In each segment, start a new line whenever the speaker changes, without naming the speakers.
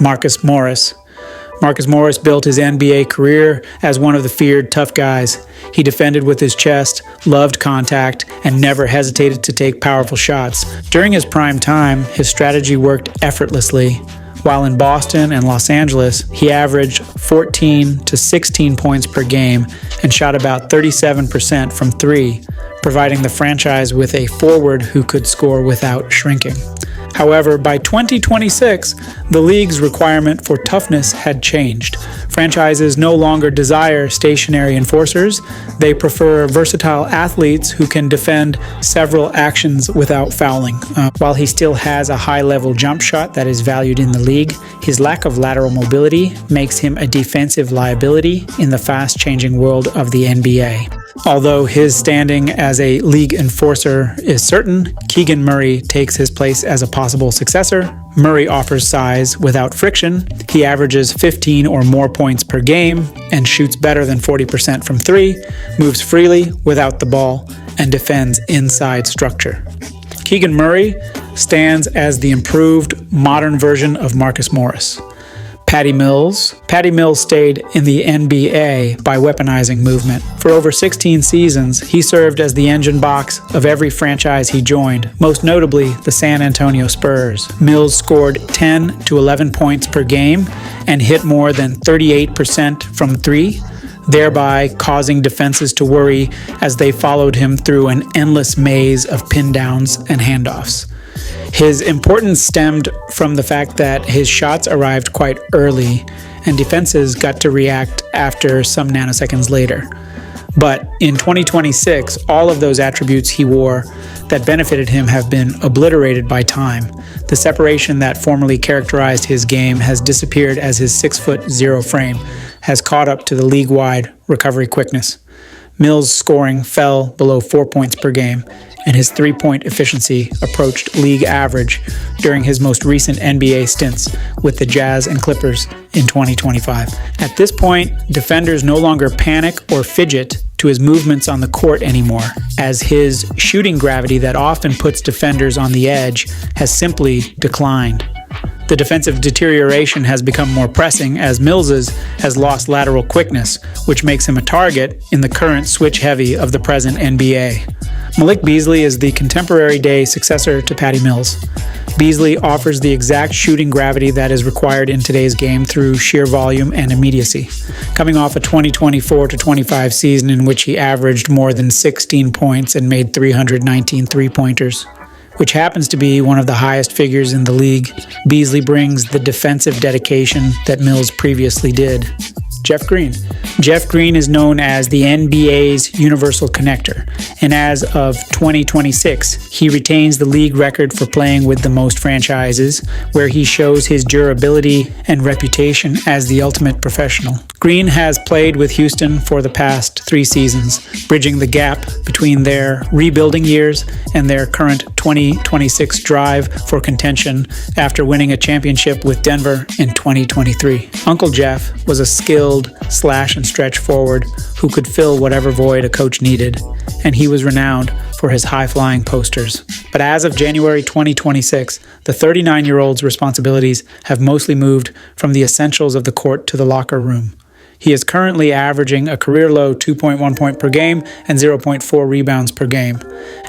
Marcus Morris. Marcus Morris built his NBA career as one of the feared tough guys. He defended with his chest, loved contact, and never hesitated to take powerful shots. During his prime time, his strategy worked effortlessly. While in Boston and Los Angeles, he averaged 14 to 16 points per game and shot about 37% from three, providing the franchise with a forward who could score without shrinking. However, by 2026, the league's requirement for toughness had changed. Franchises no longer desire stationary enforcers. They prefer versatile athletes who can defend several actions without fouling. While he still has a high-level jump shot that is valued in the league, his lack of lateral mobility makes him a defensive liability in the fast-changing world of the NBA. Although his standing as a league enforcer is certain, Keegan Murray takes his place as a possible successor. Murray offers size without friction. He averages 15 or more points per game and shoots better than 40% from three, moves freely without the ball, and defends inside structure. Keegan Murray stands as the improved modern version of Marcus Morris. Patty Mills stayed in the NBA by weaponizing movement. For over 16 seasons, he served as the engine box of every franchise he joined, most notably the San Antonio Spurs. Mills scored 10 to 11 points per game and hit more than 38% from three, thereby causing defenses to worry as they followed him through an endless maze of pin downs and handoffs. His importance stemmed from the fact that his shots arrived quite early and defenses got to react after some nanoseconds later. But in 2026, all of those attributes he wore that benefited him have been obliterated by time. The separation that formerly characterized his game has disappeared as his 6'0" frame has caught up to the league-wide recovery quickness. Mills' scoring fell below 4 points per game, and his three-point efficiency approached league average during his most recent NBA stints with the Jazz and Clippers in 2025. At this point, defenders no longer panic or fidget to his movements on the court anymore, as his shooting gravity that often puts defenders on the edge has simply declined. The defensive deterioration has become more pressing as Mills's has lost lateral quickness, which makes him a target in the current switch-heavy of the present NBA. Malik Beasley is the contemporary-day successor to Patty Mills. Beasley offers the exact shooting gravity that is required in today's game through sheer volume and immediacy. Coming off a 2024-25 season in which he averaged more than 16 points and made 319 three-pointers, which happens to be one of the highest figures in the league, Beasley brings the defensive dedication that Mills previously did. Jeff Green. Jeff Green is known as the NBA's universal connector, and as of 2026, he retains the league record for playing with the most franchises, where he shows his durability and reputation as the ultimate professional. Green has played with Houston for the past 3 seasons, bridging the gap between their rebuilding years and their current 2026 drive for contention after winning a championship with Denver in 2023. Uncle Jeff was a skilled slash and stretch forward who could fill whatever void a coach needed, and he was renowned for his high-flying posters. But as of January 2026, the 39-year-old's responsibilities have mostly moved from the essentials of the court to the locker room. He is currently averaging a career-low 2.1 point per game and 0.4 rebounds per game.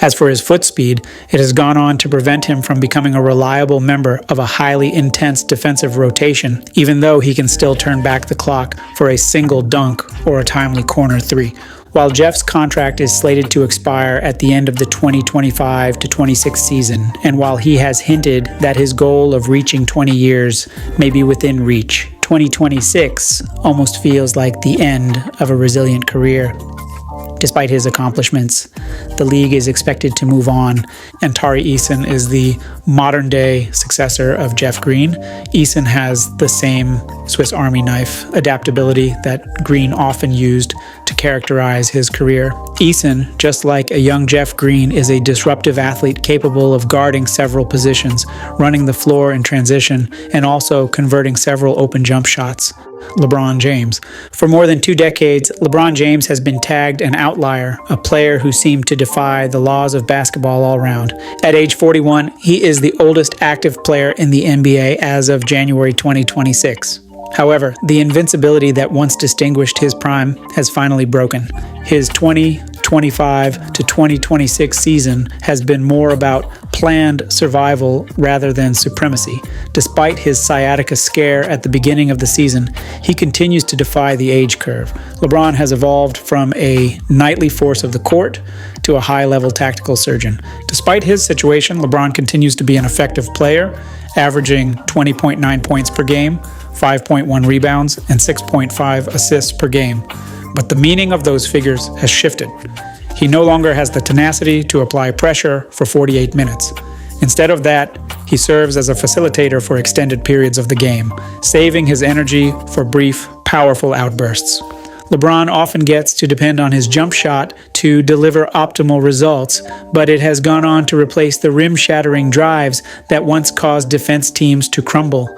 As for his foot speed, it has gone on to prevent him from becoming a reliable member of a highly intense defensive rotation, even though he can still turn back the clock for a single dunk or a timely corner three. While Jeff's contract is slated to expire at the end of the 2025-26 season, and while he has hinted that his goal of reaching 20 years may be within reach, 2026 almost feels like the end of a resilient career. Despite his accomplishments, the league is expected to move on, and Tari Eason is the modern-day successor of Jeff Green. Eason has the same Swiss Army knife adaptability that Green often used to characterize his career. Eason, just like a young Jeff Green, is a disruptive athlete capable of guarding several positions, running the floor in transition, and also converting several open jump shots. LeBron James. For more than 2 decades, LeBron James has been tagged an outlier, a player who seemed to defy the laws of basketball all around. At age 41, he is the oldest active player in the NBA as of January 2026. However, the invincibility that once distinguished his prime has finally broken. His 2025 to 2026 season has been more about planned survival rather than supremacy. Despite his sciatica scare at the beginning of the season, he continues to defy the age curve. LeBron has evolved from a nightly force of the court to a high-level tactical surgeon. Despite his situation, LeBron continues to be an effective player, averaging 20.9 points per game, 5.1 rebounds, and 6.5 assists per game. But the meaning of those figures has shifted. He no longer has the tenacity to apply pressure for 48 minutes. Instead of that, he serves as a facilitator for extended periods of the game, saving his energy for brief, powerful outbursts. LeBron often gets to depend on his jump shot to deliver optimal results, but it has gone on to replace the rim-shattering drives that once caused defense teams to crumble.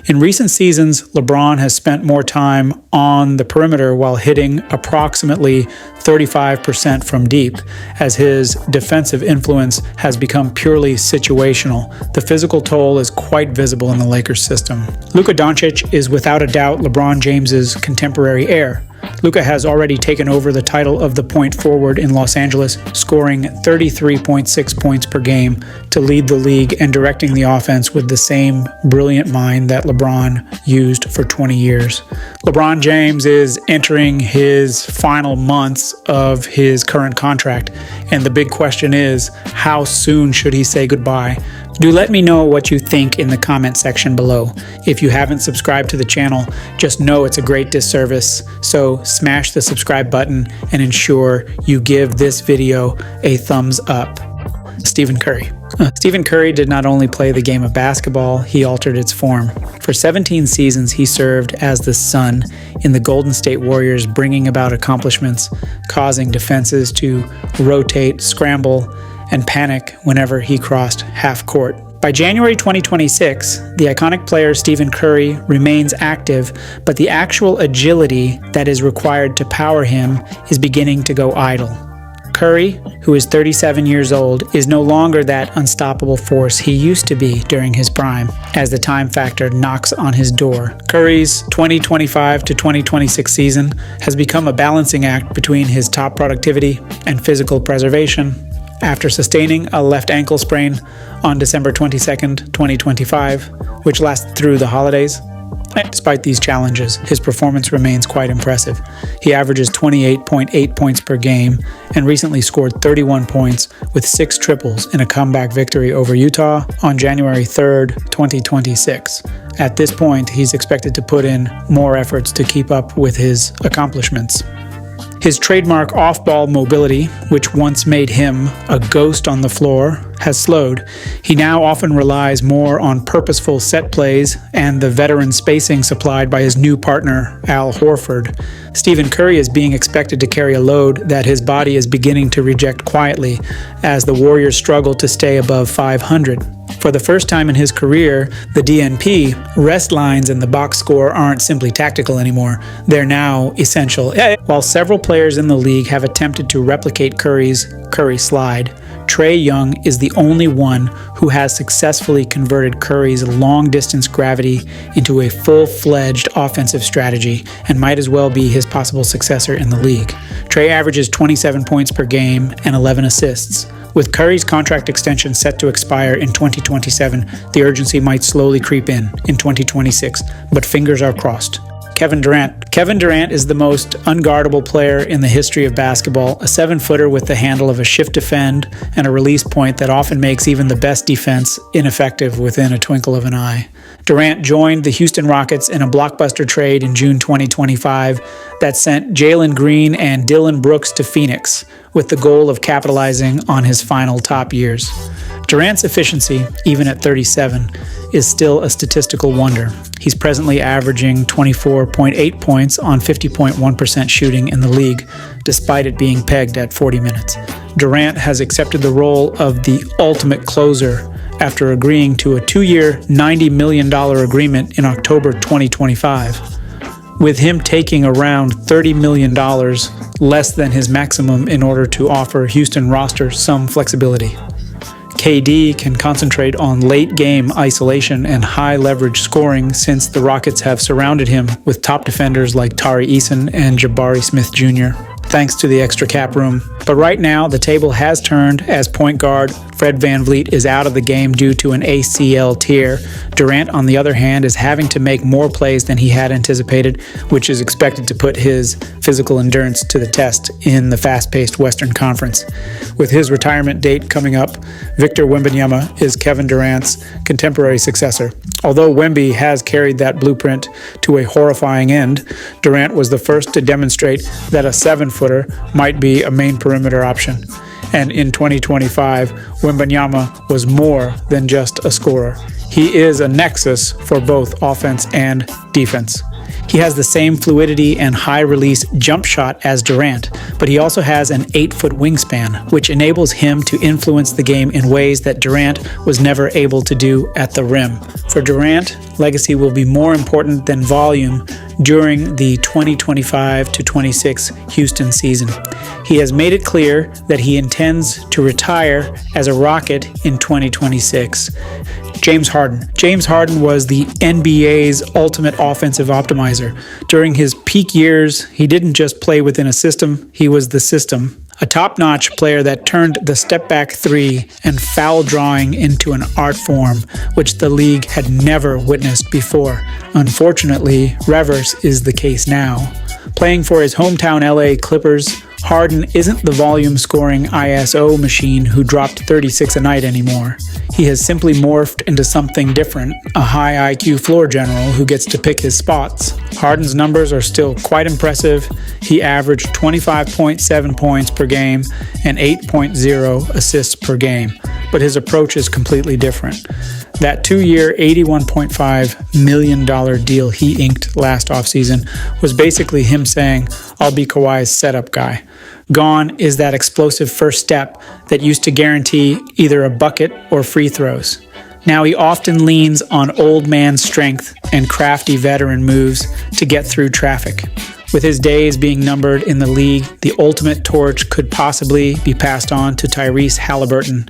In recent seasons, LeBron has spent more time on the perimeter while hitting approximately 35% from deep, as his defensive influence has become purely situational. The physical toll is quite visible in the Lakers system. Luka Doncic is without a doubt LeBron James's contemporary heir. Luka has already taken over the title of the point forward in Los Angeles, scoring 33.6 points per game to lead the league and directing the offense with the same brilliant mind that LeBron used for 20 years. LeBron James is entering his final months of his current contract, and the big question is, how soon should he say goodbye? Do let me know what you think in the comment section below. If you haven't subscribed to the channel, just know it's a great disservice, so smash the subscribe button and ensure you give this video a thumbs up. Stephen Curry. Stephen Curry did not only play the game of basketball, he altered its form. For 17 seasons, he served as the sun in the Golden State Warriors, bringing about accomplishments, causing defenses to rotate, scramble, and panic whenever he crossed half court. By January 2026, the iconic player Stephen Curry remains active, but the actual agility that is required to power him is beginning to go idle. Curry, who is 37 years old, is no longer that unstoppable force he used to be during his prime, as the time factor knocks on his door. Curry's 2025 to 2026 season has become a balancing act between his top productivity and physical preservation. After sustaining a left ankle sprain on December 22nd, 2025, which lasted through the holidays. Despite these challenges, his performance remains quite impressive. He averages 28.8 points per game and recently scored 31 points with 6 triples in a comeback victory over Utah on January 3rd, 2026. At this point, he's expected to put in more efforts to keep up with his accomplishments. His trademark off-ball mobility, which once made him a ghost on the floor, has slowed. He now often relies more on purposeful set plays and the veteran spacing supplied by his new partner, Al Horford. Stephen Curry is being expected to carry a load that his body is beginning to reject quietly as the Warriors struggle to stay above 500. For the first time in his career, the DNP, rest lines and the box score aren't simply tactical anymore. They're now essential. While several players in the league have attempted to replicate Curry's Curry slide, Trae Young is the only one who has successfully converted Curry's long-distance gravity into a full-fledged offensive strategy and might as well be his possible successor in the league. Trae averages 27 points per game and 11 assists. With Curry's contract extension set to expire in 2027, the urgency might slowly creep in 2026, but fingers are crossed. Kevin Durant. Kevin Durant is the most unguardable player in the history of basketball, a 7-footer with the handle of a shift defend and a release point that often makes even the best defense ineffective within a twinkle of an eye. Durant joined the Houston Rockets in a blockbuster trade in June 2025 that sent Jalen Green and Dillon Brooks to Phoenix, with the goal of capitalizing on his final top years. Durant's efficiency, even at 37, is still a statistical wonder. He's presently averaging 24.8 points on 50.1% shooting in the league, despite it being pegged at 40 minutes. Durant has accepted the role of the ultimate closer after agreeing to a 2-year, $90 million agreement in October 2025. with him taking around $30 million, less than his maximum, in order to offer Houston roster some flexibility. KD can concentrate on late-game isolation and high-leverage scoring since the Rockets have surrounded him with top defenders like Tari Eason and Jabari Smith Jr., thanks to the extra cap room. But right now, the table has turned as point guard Fred VanVleet is out of the game due to an ACL tear. Durant, on the other hand, is having to make more plays than he had anticipated, which is expected to put his physical endurance to the test in the fast-paced Western Conference. With his retirement date coming up, Victor Wembanyama is Kevin Durant's contemporary successor. Although Wemby has carried that blueprint to a horrifying end, Durant was the first to demonstrate that a 7-footer might be a main perimeter option. And in 2025, Wembanyama was more than just a scorer. He is a nexus for both offense and defense. He has the same fluidity and high-release jump shot as Durant, but he also has an 8-foot wingspan, which enables him to influence the game in ways that Durant was never able to do at the rim. For Durant, legacy will be more important than volume during the 2025-26 Houston season. He has made it clear that he intends to retire as a Rocket in 2026. James Harden. James Harden was the NBA's ultimate offensive optimizer. During his peak years, he didn't just play within a system, he was the system. A top-notch player that turned the step-back three and foul drawing into an art form, which the league had never witnessed before. Unfortunately, reverse is the case now. Playing for his hometown LA Clippers, Harden isn't the volume-scoring ISO machine who dropped 36 a night anymore. He has simply morphed into something different, a high IQ floor general who gets to pick his spots. Harden's numbers are still quite impressive. He averaged 25.7 points per game and 8.0 assists per game, but his approach is completely different. That 2-year, $81.5 million deal he inked last offseason was basically him saying, "I'll be Kawhi's setup guy." Gone is that explosive first step that used to guarantee either a bucket or free throws. Now he often leans on old man strength and crafty veteran moves to get through traffic. With his days being numbered in the league, the ultimate torch could possibly be passed on to Tyrese Haliburton.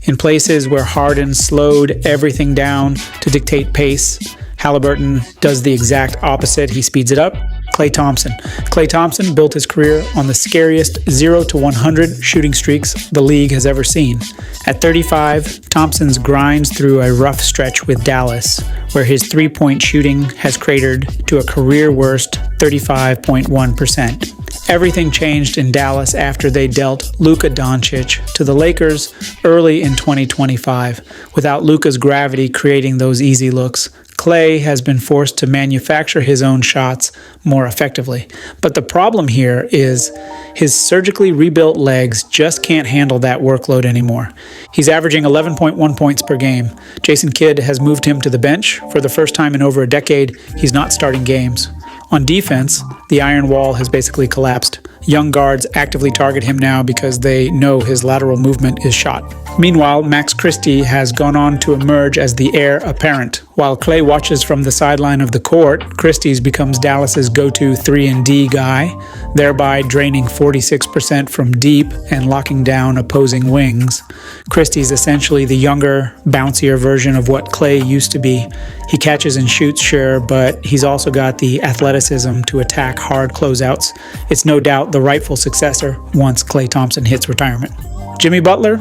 In places where Harden slowed everything down to dictate pace, Haliburton does the exact opposite. He speeds it up. Klay Thompson. Klay Thompson built his career on the scariest 0-100 shooting streaks the league has ever seen. At 35, Thompson grinds through a rough stretch with Dallas, where his three-point shooting has cratered to a career-worst 35.1%. Everything changed in Dallas after they dealt Luka Doncic to the Lakers early in 2025, without Luka's gravity creating those easy looks. Klay has been forced to manufacture his own shots more effectively. But the problem here is his surgically rebuilt legs just can't handle that workload anymore. He's averaging 11.1 points per game. Jason Kidd has moved him to the bench. For the first time in over a decade, he's not starting games. On defense, the iron wall has basically collapsed. Young guards actively target him now because they know his lateral movement is shot. Meanwhile, Max Christie has gone on to emerge as the heir apparent. While Klay watches from the sideline of the court, Christie becomes Dallas's go-to 3-and-D guy, thereby draining 46% from deep and locking down opposing wings. Christie's essentially the younger, bouncier version of what Klay used to be. He catches and shoots, sure, but he's also got the athleticism to attack hard closeouts. It's no doubt the rightful successor once Klay Thompson hits retirement. Jimmy Butler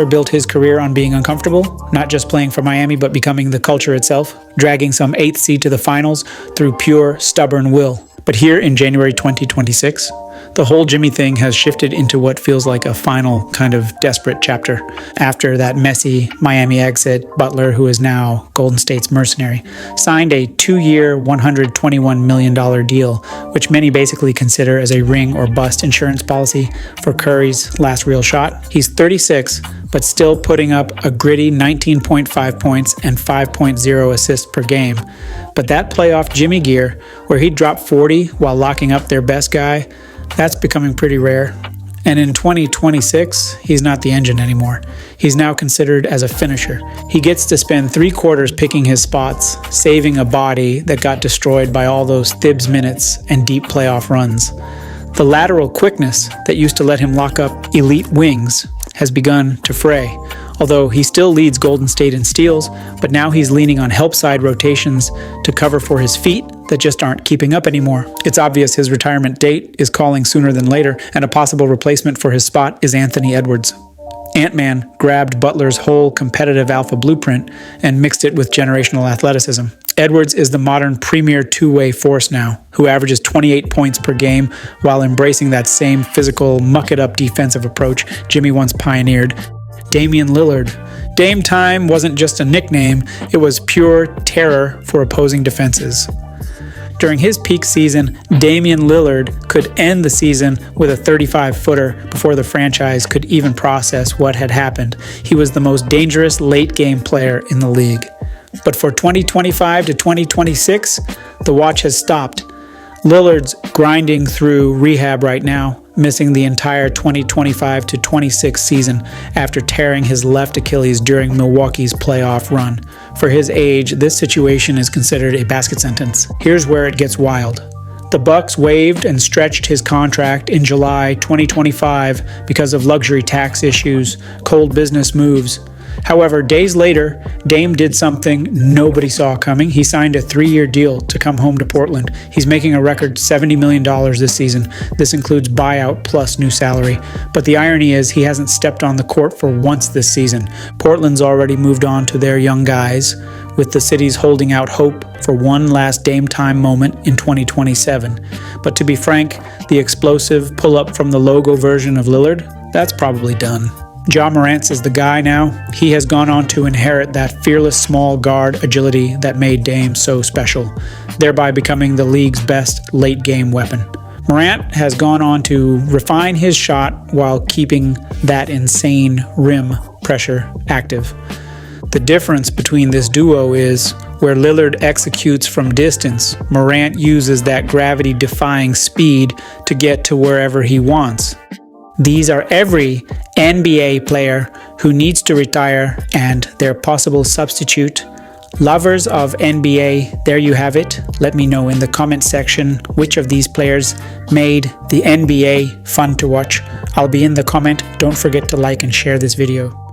built his career on being uncomfortable, not just playing for Miami, but becoming the culture itself, dragging some 8th seed to the finals through pure, stubborn will. But here in January 2026, the whole Jimmy thing has shifted into what feels like a final kind of desperate chapter. After that messy Miami exit, Butler, who is now Golden State's mercenary, signed a 2-year, $121 million deal, which many basically consider as a ring or bust insurance policy for Curry's last real shot. He's 36, but still putting up a gritty 19.5 points and 5.0 assists per game. But that playoff Jimmy gear, where he dropped 40 while locking up their best guy, that's becoming pretty rare. And in 2026, he's not the engine anymore. He's now considered as a finisher. He gets to spend 3 quarters picking his spots, saving a body that got destroyed by all those Thibs minutes and deep playoff runs. The lateral quickness that used to let him lock up elite wings has begun to fray. Although he still leads Golden State in steals, but now he's leaning on help side rotations to cover for his feet that just aren't keeping up anymore. It's obvious his retirement date is calling sooner than later, and a possible replacement for his spot is Anthony Edwards. Ant-Man grabbed Butler's whole competitive alpha blueprint and mixed it with generational athleticism. Edwards is the modern premier two-way force now, who averages 28 points per game while embracing that same physical, muck-it-up defensive approach Jimmy once pioneered. Damian Lillard. Dame time wasn't just a nickname, it was pure terror for opposing defenses. During his peak season, Damian Lillard could end the season with a 35-footer before the franchise could even process what had happened. He was the most dangerous late-game player in the league. But for 2025 to 2026, the watch has stopped. Lillard's grinding through rehab right now, missing the entire 2025 to 26 season after tearing his left Achilles during Milwaukee's playoff run. For his age, this situation is considered a basket sentence. Here's where it gets wild. The Bucks waived and stretched his contract in July 2025 because of luxury tax issues, cold business moves. However, days later, Dame did something nobody saw coming. He signed a 3-year deal to come home to Portland. He's making a record $70 million this season. This includes buyout plus new salary. But the irony is he hasn't stepped on the court for once this season. Portland's already moved on to their young guys, with the cities holding out hope for one last Dame time moment in 2027. But to be frank, the explosive pull-up from the logo version of Lillard, that's probably done. Ja Morant is the guy now. He has gone on to inherit that fearless small guard agility that made Dame so special, thereby becoming the league's best late-game weapon. Morant has gone on to refine his shot while keeping that insane rim pressure active. The difference between this duo is where Lillard executes from distance, Morant uses that gravity-defying speed to get to wherever he wants. These are every NBA player who needs to retire and their possible substitute. Lovers of NBA, there you have it. Let me know in the comment section which of these players made the NBA fun to watch. I'll be in the comment. Don't forget to like and share this video.